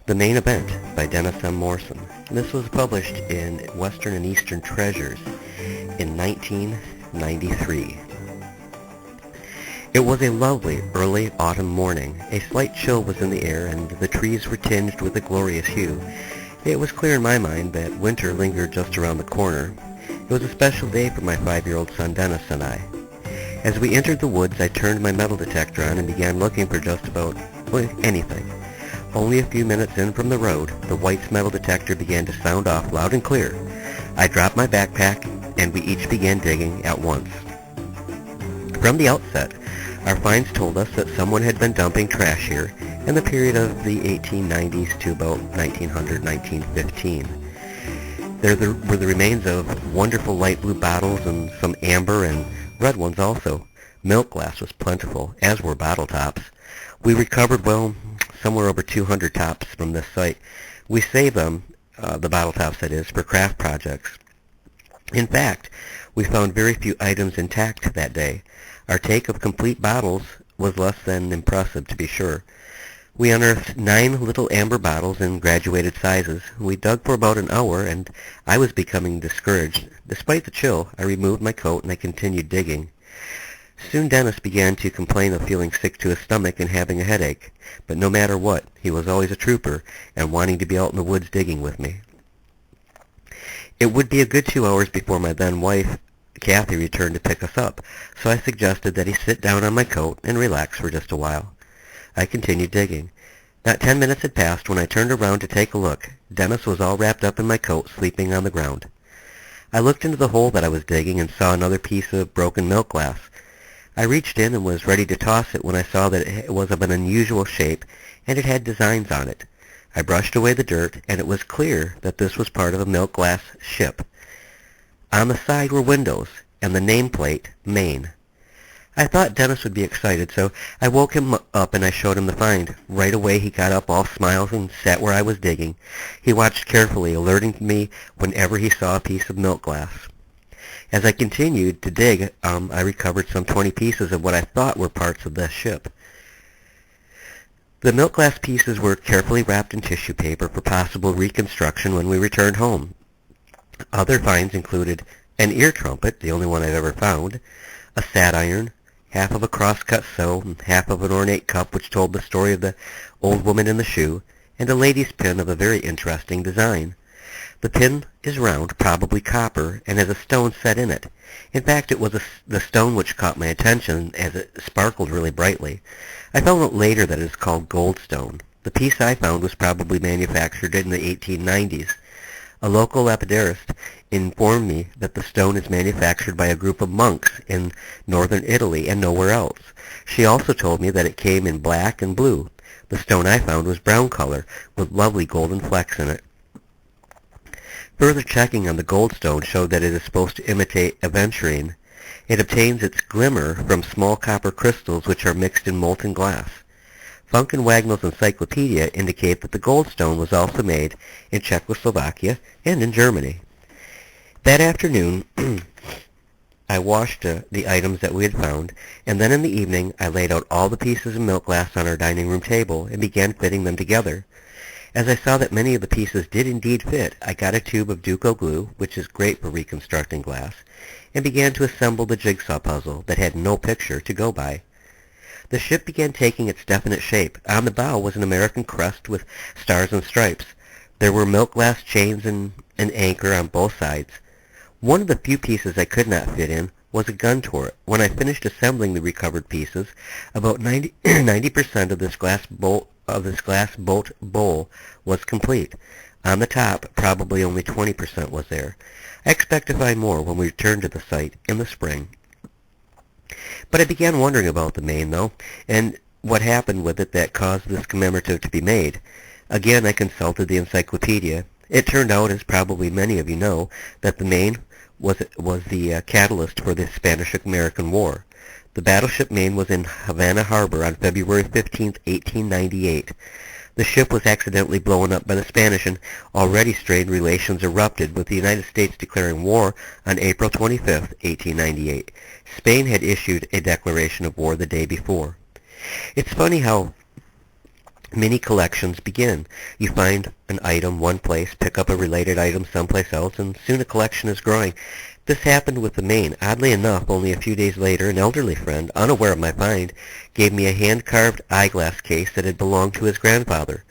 The Maine Event by Dennis M. Morrison. This was published in Western and Eastern Treasures in 1993. It was a lovely early autumn morning. A slight chill was in the air, and the trees were tinged with a glorious hue. It was clear in my mind that winter lingered just around the corner. It was a special day for my 5-year-old son Dennis and I. As we entered the woods, I turned my metal detector on and began looking for just about anything. Only a few minutes in from the road, the White's metal detector began to sound off loud and clear. I dropped my backpack, and we each began digging at once. From the outset, our finds told us that someone had been dumping trash here in the period of the 1890s to about 1900-1915. There were the remains of wonderful light blue bottles and some amber and red ones also. Milk glass was plentiful, as were bottle tops. We recovered, somewhere over 200 tops from this site. We saved them, the bottle tops that is, for craft projects. In fact, we found very few items intact that day. Our take of complete bottles was less than impressive, to be sure. We unearthed 9 little amber bottles in graduated sizes. We dug for about an hour, and I was becoming discouraged. Despite the chill, I removed my coat and I continued digging. Soon Dennis began to complain of feeling sick to his stomach and having a headache, but no matter what, he was always a trooper and wanting to be out in the woods digging with me. It would be a good 2 hours before my then wife, Kathy, returned to pick us up, so I suggested that he sit down on my coat and relax for just a while. I continued digging. Not 10 minutes had passed when I turned around to take a look. Dennis was all wrapped up in my coat, sleeping on the ground. I looked into the hole that I was digging and saw another piece of broken milk glass. I reached in and was ready to toss it when I saw that it was of an unusual shape and it had designs on it. I brushed away the dirt, and it was clear that this was part of a milk glass ship. On the side were windows and the nameplate, Maine. I thought Dennis would be excited, so I woke him up and I showed him the find. Right away he got up all smiles and sat where I was digging. He watched carefully, alerting me whenever he saw a piece of milk glass. As I continued to dig, I recovered some 20 pieces of what I thought were parts of the ship. The milk glass pieces were carefully wrapped in tissue paper for possible reconstruction when we returned home. Other finds included an ear trumpet, the only one I've ever found, a sad iron, half of a cross-cut sew, and half of an ornate cup which told the story of the old woman in the shoe, and a lady's pin of a very interesting design. The pin is round, probably copper, and has a stone set in it. In fact, it was the stone which caught my attention, as it sparkled really brightly. I found out later that it is called goldstone. The piece I found was probably manufactured in the 1890s. A local lapidarist informed me that the stone is manufactured by a group of monks in northern Italy and nowhere else. She also told me that it came in black and blue. The stone I found was brown color, with lovely golden flecks in it. Further checking on the goldstone showed that it is supposed to imitate aventurine. It obtains its glimmer from small copper crystals which are mixed in molten glass. Funk and Wagnall's encyclopedia indicate that the goldstone was also made in Czechoslovakia and in Germany. That afternoon, I washed the items that we had found, and then in the evening I laid out all the pieces of milk glass on our dining room table and began fitting them together. As I saw that many of the pieces did indeed fit, I got a tube of Duco glue, which is great for reconstructing glass, and began to assemble the jigsaw puzzle that had no picture to go by. The ship began taking its definite shape. On the bow was an American crest with stars and stripes. There were milk glass chains and an anchor on both sides. One of the few pieces I could not fit in was a gun turret. When I finished assembling the recovered pieces, about 90% of this glass boat bowl was complete. On the top, probably only 20% was there. I expect to find more when we return to the site in the spring. But I began wondering about the Maine, though, and what happened with it that caused this commemorative to be made. Again, I consulted the encyclopedia. It turned out, as probably many of you know, that the Maine was the catalyst for the Spanish-American War. The battleship Maine was in Havana Harbor on February 15, 1898. The ship was accidentally blown up by the Spanish, and already strained relations erupted, with the United States declaring war on April 25, 1898. Spain had issued a declaration of war the day before. It's funny how Mini collections begin. You find an item one place, pick up a related item someplace else, and soon a collection is growing. This happened with the Maine. Oddly enough, only a few days later, an elderly friend, unaware of my find, gave me a hand-carved eyeglass case that had belonged to his grandfather.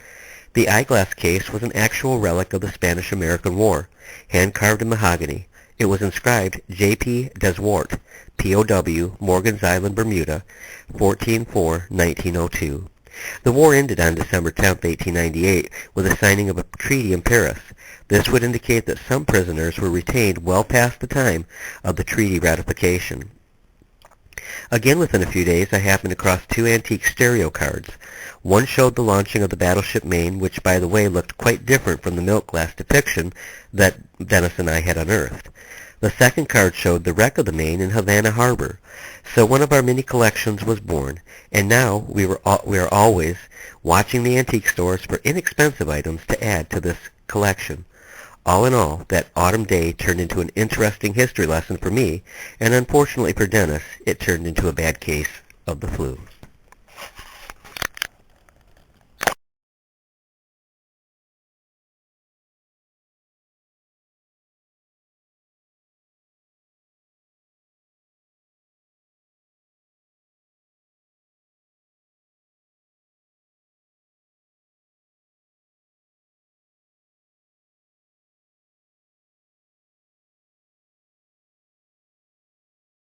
The eyeglass case was an actual relic of the Spanish-American War, hand-carved in mahogany. It was inscribed J.P. Deswart, P.O.W., Morgan's Island, Bermuda, 14/4/1902. The war ended on December 10, 1898, with the signing of a treaty in Paris. This would indicate that some prisoners were retained well past the time of the treaty ratification. Again, within a few days, I happened across two antique stereo cards. One showed the launching of the Battleship Maine, which, by the way, looked quite different from the milk glass depiction that Dennis and I had unearthed. The second card showed the wreck of the Maine in Havana Harbor. So one of our mini collections was born, and now we are always watching the antique stores for inexpensive items to add to this collection. All in all, that autumn day turned into an interesting history lesson for me, and unfortunately for Dennis, it turned into a bad case of the flu.